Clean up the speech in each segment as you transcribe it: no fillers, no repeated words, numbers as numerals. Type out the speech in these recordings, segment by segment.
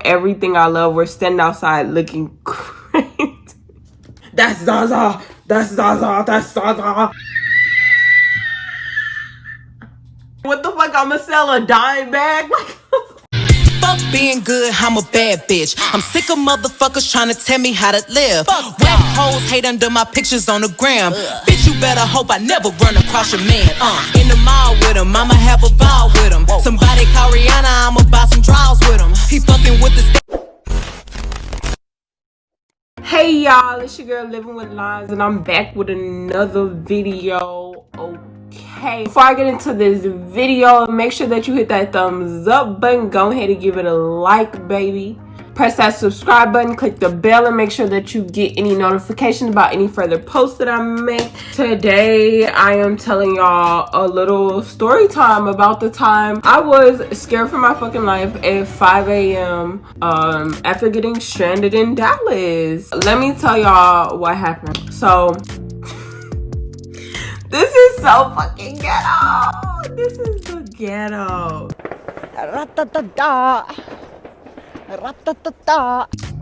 everything I love. We're standing outside looking crazy. That's Zaza. That's Zaza. That's Zaza. What the fuck? I'ma sell a dime bag? Fuck being good, I'm a bad bitch. I'm sick of motherfuckers trying to tell me how to live. Whack hoes hate under my pictures on the gram. Bitch, you better hope I never run across your man. In the mall with him, I'ma have a ball with him. Somebody call Rihanna, I'ma buy some draws with him. He fucking with the Hey y'all, it's your girl Living with Lines, and I'm back with another video. Okay, before I get into this video, make sure that you hit that thumbs up button. Go ahead and give it a like, baby. Press that subscribe button, click the bell, and make sure that you get any notifications about any further posts that I make. Today, I am telling y'all a little story time about the time I was scared for my fucking life at 5 a.m. After getting stranded in Dallas. Let me tell y'all what happened. So, this is so fucking ghetto. This is the ghetto.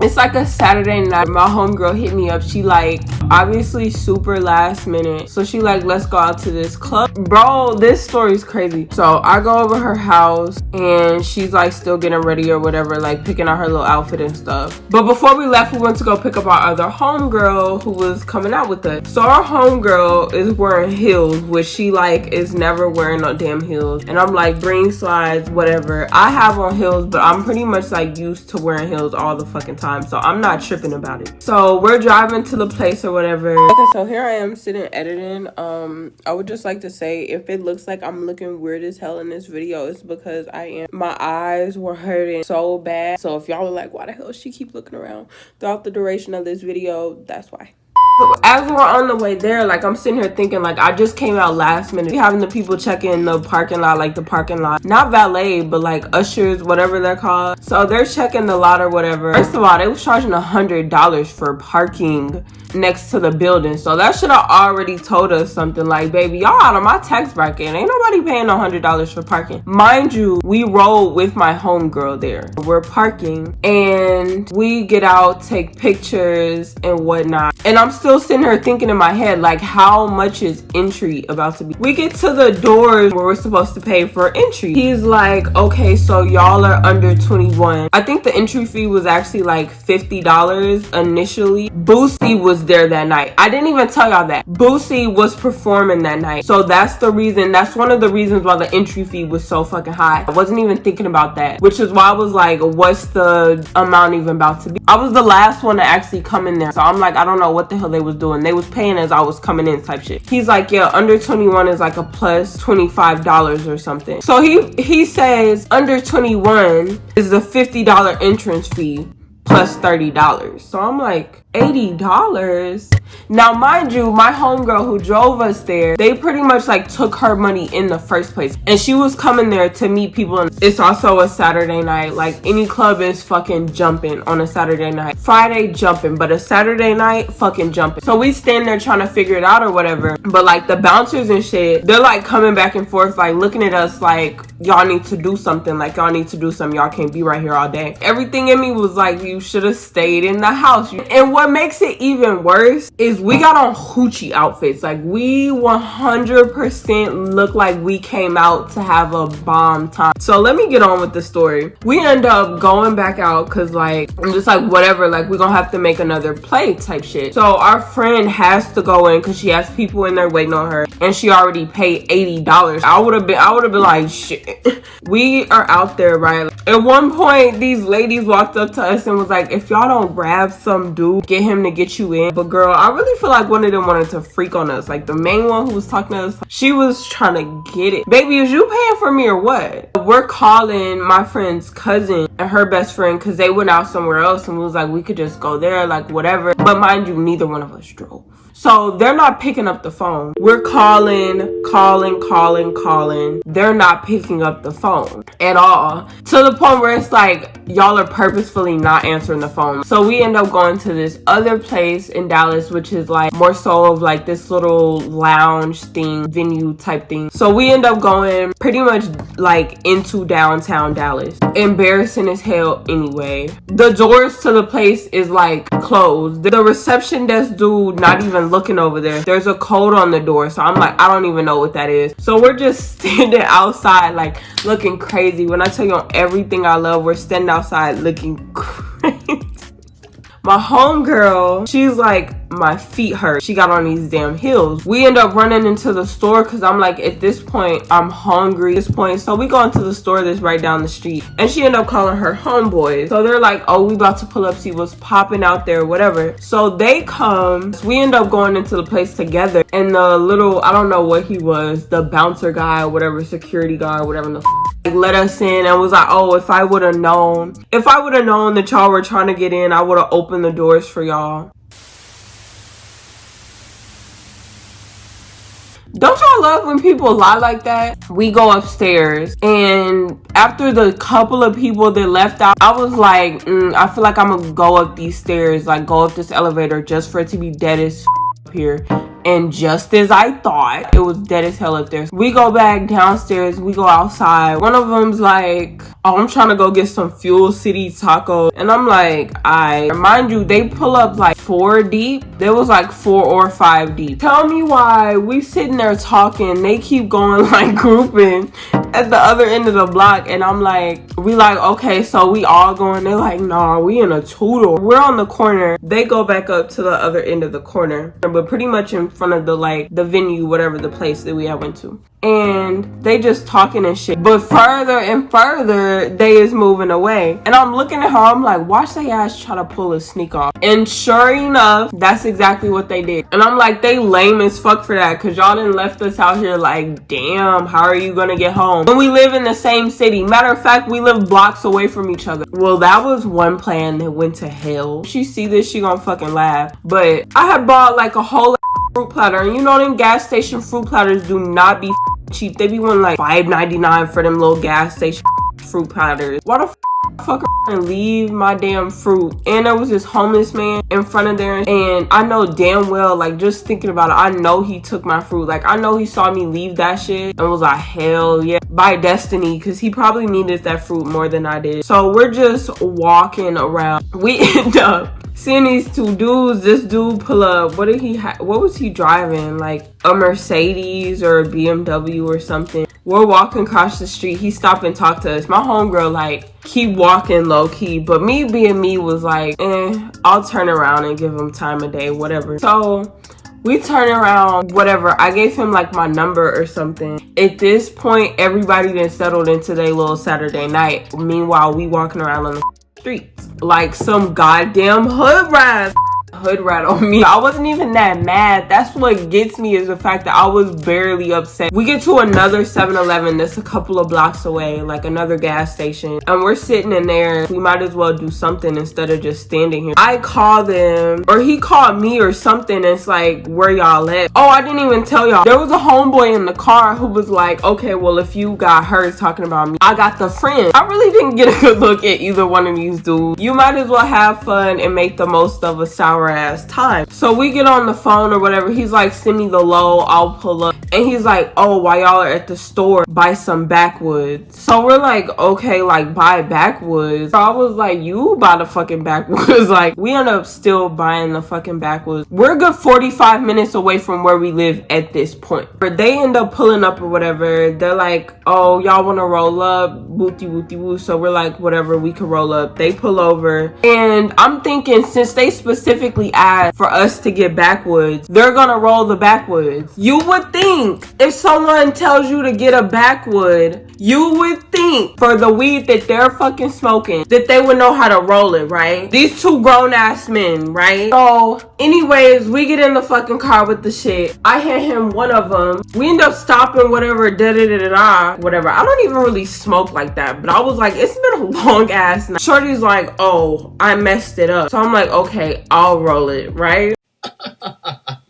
It's like a Saturday night. My homegirl hit me up. She like, obviously super last minute. So she like, let's go out to this club. Bro, this story is crazy. So I go over her house and she's like still getting ready or whatever, like picking out her little outfit and stuff. But before we left, we went to go pick up our other homegirl who was coming out with us. So our homegirl is wearing heels, which she like is never wearing no damn heels. And I'm like, bring slides, whatever. I have on heels, but I'm pretty much like used to wearing heels all the fucking time, so I'm not tripping about it. So we're driving to the place or whatever. Okay, so here I am sitting editing. I would just like to say, if it looks like I'm looking weird as hell in this video, it's because I am. My eyes were hurting so bad. So if y'all are like, why the hell she keep looking around throughout the duration of this video, that's why. So as we're on the way there, like I'm sitting here thinking, like I just came out last minute. Having the people check in the parking lot, like the parking lot, not valet, but like ushers, whatever they're called. So they're checking the lot or whatever. First of all, they was charging $100 for parking next to the building. So that should have already told us something like, baby, y'all out of my tax bracket. Ain't nobody paying $100 for parking. Mind you, we rode with my homegirl there. We're parking and we get out, take pictures and whatnot. And I'm still sitting here thinking in my head, like, how much is entry about to be? We get to the doors where we're supposed to pay for entry. He's like, okay, so y'all are under 21. I think the entry fee was actually like $50 initially. Boosie was there that night. I didn't even tell y'all that. Boosie was performing that night. So that's the reason, that's one of the reasons why the entry fee was so fucking high. I wasn't even thinking about that, which is why I was like, what's the amount even about to be? I was the last one to actually come in there. So I'm like, I don't know what the hell they was doing. They was paying as I was coming in type shit. He's like, yeah, under 21 is like a plus $25 or something. So he says under 21 is a $50 entrance fee plus $30. So I'm like, $80? Now, mind you, my homegirl who drove us there, they pretty much like took her money in the first place. And she was coming there to meet people. And it's also a Saturday night. Like any club is fucking jumping on a Saturday night. Friday jumping, but a Saturday night fucking jumping. So we stand there trying to figure it out or whatever. But like the bouncers and shit, they're like coming back and forth, like looking at us like, y'all need to do something. Like y'all need to do something. Y'all can't be right here all day. Everything in me was like, you should have stayed in the house. And what makes it even worse is we got on hoochie outfits. Like we 100% look like we came out to have a bomb time. So let me get on with the story. We end up going back out because like I'm just like, whatever, like we're gonna have to make another play type shit. So our friend has to go in because she has people in there waiting on her and she already paid $80. I would have been like, shit. We are out there, right? At one point these ladies walked up to us and was like, if y'all don't grab some dude, get him to get you in. But girl, I really feel like one of them wanted to freak on us. Like the main one who was talking to us, she was trying to get it. Baby, is you paying for me or what? We're calling my friend's cousin and her best friend because they went out somewhere else and we was like, we could just go there, like whatever. But mind you, neither one of us drove. So they're not picking up the phone. We're calling. They're not picking up the phone at all. To the point where it's like, y'all are purposefully not answering the phone. So we end up going to this other place in Dallas, which is like more so of like this little lounge thing, venue type thing. So we end up going pretty much like into downtown Dallas. Embarrassing as hell anyway. The doors to the place is like closed. The reception desk dude not even looking over there. There's a code on the door, so I'm like, I don't even know what that is. So we're just standing outside like looking crazy. When I tell you on everything I love, we're standing outside looking crazy. My homegirl, she's like, my feet hurt. She got on these damn heels. We end up running into the store because I'm like, at this point, I'm hungry at this point. So we go into the store that's right down the street. And she ended up calling her homeboys. So they're like, oh, we about to pull up, see what's popping out there, whatever. So they come. We end up going into the place together. And the little, I don't know what he was, the bouncer guy or whatever, security guard, whatever the let us in and was like, oh, if I would have known that y'all were trying to get in, I would have opened the doors for y'all. Don't y'all love when people lie like that? We go upstairs, and after the couple of people that left out, I was like, I feel like I'm gonna go up these stairs, like go up this elevator just for it to be dead as up here. And just as I thought, it was dead as hell up there. We go back downstairs, we go outside. One of them's like, oh, I'm trying to go get some Fuel City tacos. And I'm like, mind you, they pull up like 4 deep. There was like 4 or 5 deep. Tell me why we sitting there talking, they keep going like grouping at the other end of the block. And I'm like, we like, okay, so we all going. They're like, nah, we in a toodle. We're on the corner. They go back up to the other end of the corner, but pretty much in front of the venue, whatever the place that we went to. And they just talking and shit. But further and further, they is moving away. And I'm looking at her, I'm like, watch they ass try to pull a sneak off. And sure enough, that's exactly what they did. And I'm like, they lame as fuck for that, because y'all done left us out here like, damn, how are you gonna get home? When we live in the same city. Matter of fact, we live blocks away from each other. Well, that was one plan that went to hell. If she see this, she gonna fucking laugh. But I had bought like a whole fruit platter. And you know them gas station fruit platters do not be cheap. They be wanting like $5.99 for them little gas station fruit platters. Why the fuck and leave my damn fruit? And there was this homeless man in front of there, and I know damn well, like just thinking about it, I know he took my fruit. Like I know he saw me leave that shit and was like, hell yeah, by destiny, because he probably needed that fruit more than I did. So we're just walking around. We end up seeing these 2 dudes. This dude pull up. What was he driving? Like a Mercedes or a BMW or something. We're walking across the street. He stopped and talked to us. My homegirl like keep walking low key, but me being me was like, I'll turn around and give him time of day, whatever. So we turn around, whatever. I gave him like my number or something. At this point, everybody then settled into their little Saturday night. Meanwhile, we walking around on the streets like some goddamn hood rat on me. I wasn't even that mad. That's what gets me, is the fact that I was barely upset. We get to another 7-Eleven that's a couple of blocks away, like another gas station, and we're sitting in there. We might as well do something instead of just standing here. I call them, or he called me or something. And it's like, where y'all at? Oh, I didn't even tell y'all. There was a homeboy in the car who was like, okay, well, if you got hers talking about me, I got the friend. I really didn't get a good look at either one of these dudes. You might as well have fun and make the most of a sour ass time. So we get on the phone or whatever. He's like, send me the low, I'll pull up. And he's like, oh, while y'all are at the store, buy some backwoods. So we're like, okay, like buy backwoods. So I was like, you buy the fucking backwoods. Like we end up still buying the fucking backwoods. We're a good 45 minutes away from where we live at this point. But they end up pulling up or whatever. They're like, oh, y'all want to roll up? Wooty wooty woo. So we're like, whatever, we can roll up. They pull over. And I'm thinking, since they specifically asked for us to get backwoods, they're gonna roll the backwoods. You would think if someone tells you to get a backwood, you would think for the weed that they're fucking smoking that they would know how to roll it, right? These 2 grown-ass men, right? So anyways, we get in the fucking car with the shit. I hand him one of them. We end up stopping, whatever, whatever. I don't even really smoke like that, but I was like, it's been a long ass night. Shorty's like, oh, I messed it up. So I'm like, okay, I'll roll it, right?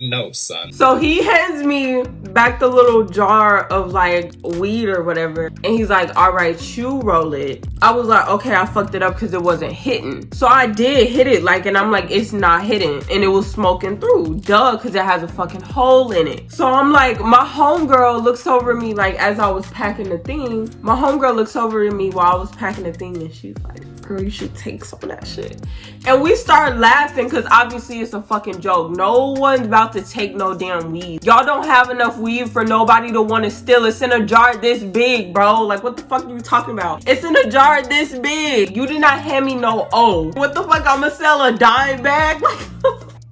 No, son. So he hands me back the little jar of like weed or whatever, and he's like, all right, you roll it. I was like, okay, I fucked it up because it wasn't hitting. So I did hit it, like, and I'm like, it's not hitting, and it was smoking through, duh, because it has a fucking hole in it. So I'm like, my homegirl looks over at me, like, as I was packing the thing, my homegirl looks over at me while I was packing the thing, and she's like, girl, you should take some of that shit. And we start laughing because obviously it's a fucking joke. No one's about to take no damn weed. Y'all don't have enough weed for nobody to want to steal. It's in a jar this big, bro. Like, what the fuck are you talking about? It's in a jar this big. You did not hand me no O. What the fuck? I'ma sell a dime bag? Like,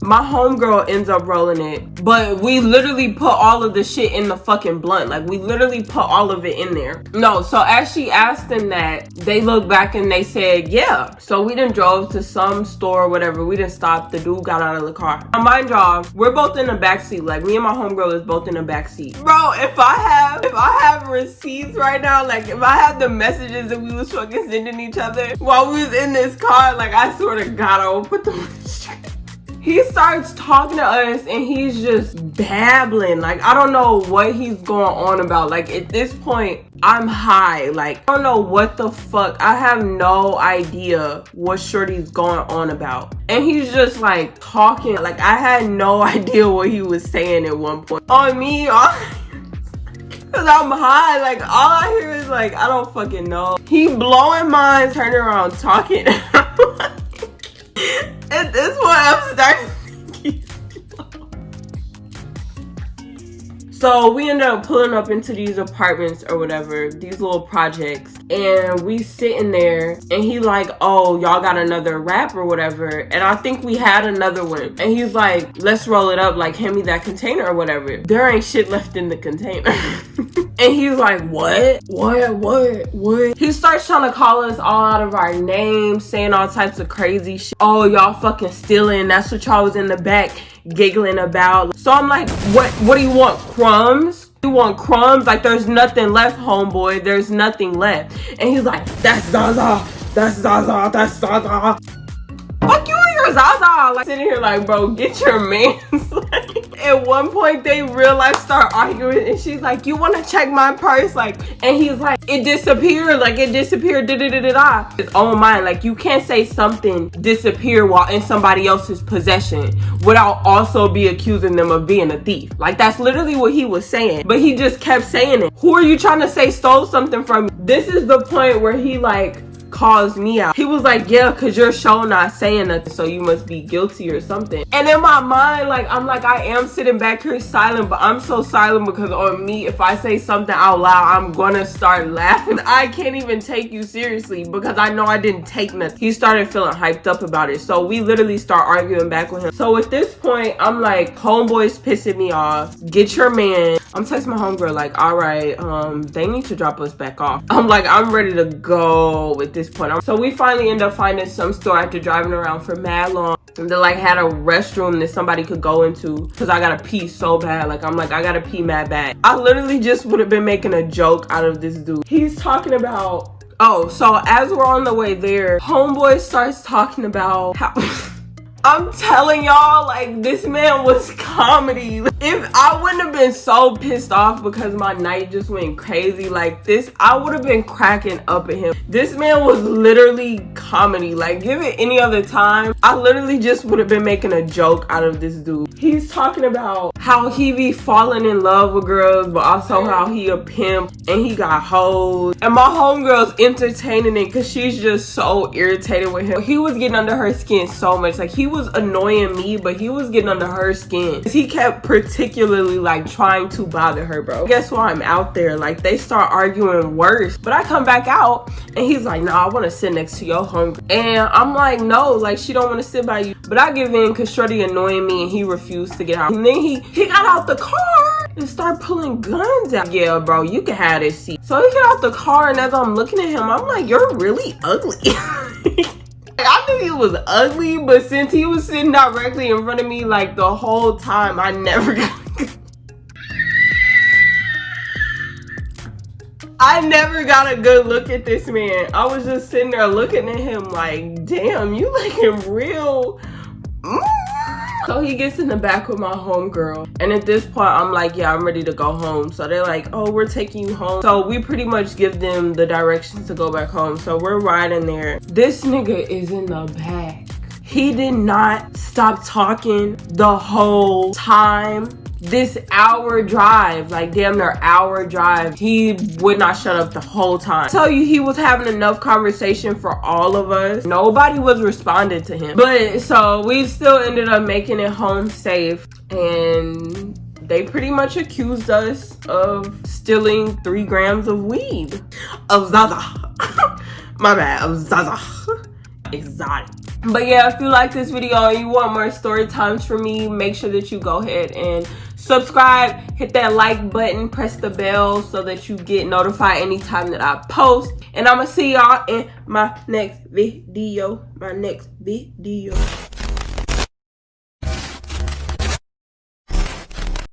my homegirl ends up rolling it, but we literally put all of the shit in the fucking blunt. Like, we literally put all of it in there. No, so as she asked them that, they looked back and they said, yeah. So we done drove to some store or whatever. We done stopped. The dude got out of the car. Now, mind y'all, we're both in the backseat. Like, me and my homegirl is both in the backseat. Bro, if I have receipts right now, like, if I have the messages that we was fucking sending each other while we was in this car, like, I swear to God, I will put them straight. He starts talking to us and he's just babbling. Like, I don't know what he's going on about. Like, at this point, I'm high. Like, I don't know what the fuck. I have no idea what Shorty's going on about. And he's just like talking. Like, I had no idea what he was saying at one point. On me, cause I'm high. Like, all I hear is like, I don't fucking know. He blowing minds, turning around talking. At this point, I'm starting to So we ended up pulling up into these apartments or whatever, these little projects, and we sitting there and he like, oh, y'all got another wrap or whatever, and I think we had another one, and he's like, let's roll it up, like, hand me that container or whatever. There ain't shit left in the container. And he's like, what? He starts trying to call us all out of our names, saying all types of crazy shit. Oh, y'all fucking stealing, that's what y'all was in the back giggling about. So I'm like, what do you want, crumbs? You want crumbs? Like, there's nothing left, homeboy. There's nothing left. And he's like, that's Zaza, that's Zaza, that's Zaza. Fuck you and your Zaza. Like, sitting here like, bro, get your mans. Like, at one point they realized, start arguing, and she's like, you want to check my purse? Like, and he's like, it disappeared. Like, it disappeared. Da-da-da-da-da. It's on mine. Like, you can't say something disappeared while in somebody else's possession without also be accusing them of being a thief. Like, that's literally what he was saying, but he just kept saying it. Who are you trying to say stole something from me? This is the point where he like calls me out. He was like, yeah, because you're sure not saying nothing, so you must be guilty or something. And in my mind, like, I'm like, I am sitting back here silent, but I'm so silent because on me, if I say something out loud, I'm gonna start laughing. I can't even take you seriously because I know I didn't take nothing. He started feeling hyped up about it, so we literally start arguing back with him. So at this point, I'm like, homeboy's pissing me off. Get your man. I'm texting my homegirl like, all right, they need to drop us back off. I'm like, I'm ready to go at this point. So we finally end up finding some store after driving around for mad long. And they like had a restroom that somebody could go into because I gotta pee so bad. Like, I'm like, I gotta pee mad bad. I literally just would have been making a joke out of this dude. He's talking about, oh, so as we're on the way there, homeboy starts talking about how I'm telling y'all, like, this man was comedy. If I wouldn't have been so pissed off because my night just went crazy like this, I would have been cracking up at him. This man was literally comedy. Like, give it any other time, I literally just would have been making a joke out of this dude. He's talking about how he be falling in love with girls, but also how he a pimp and he got hoes. And my homegirl's entertaining it because she's just so irritated with him. He was getting under her skin so much. Like, he was annoying me, but he was getting under her skin. He kept particularly like trying to bother her, bro. Guess why I'm out there? Like, they start arguing worse. But I come back out and he's like, nah, I want to sit next to your homegirl. And I'm like, no, like, she don't want to sit by you. But I give in because Shorty annoying me and he refused to get out. And then he got out the car and started pulling guns out. Yeah, bro, you can have this seat. So he get out the car, and as I'm looking at him, I'm like, you're really ugly. I knew he was ugly, but since he was sitting directly in front of me like the whole time, I never got a good look at this man. I was just sitting there looking at him like, damn, you looking real So he gets in the back with my homegirl, and at this point I'm like, yeah, I'm ready to go home. So they're like, oh, we're taking you home. So we pretty much give them the directions to go back home. So we're riding there. This nigga is in the back. He did not stop talking the whole time. This hour drive, like damn near hour drive, he would not shut up the whole time. I tell you, he was having enough conversation for all of us. Nobody was responding to him. But so we still ended up making it home safe, and they pretty much accused us of stealing 3 grams of weed. Of Zaza. My bad, of Zaza. Exotic. But yeah, if you like this video and you want more story times from me, make sure that you go ahead and subscribe, hit that like button, press the bell so that you get notified anytime that I post. And I'm gonna see y'all in my next video.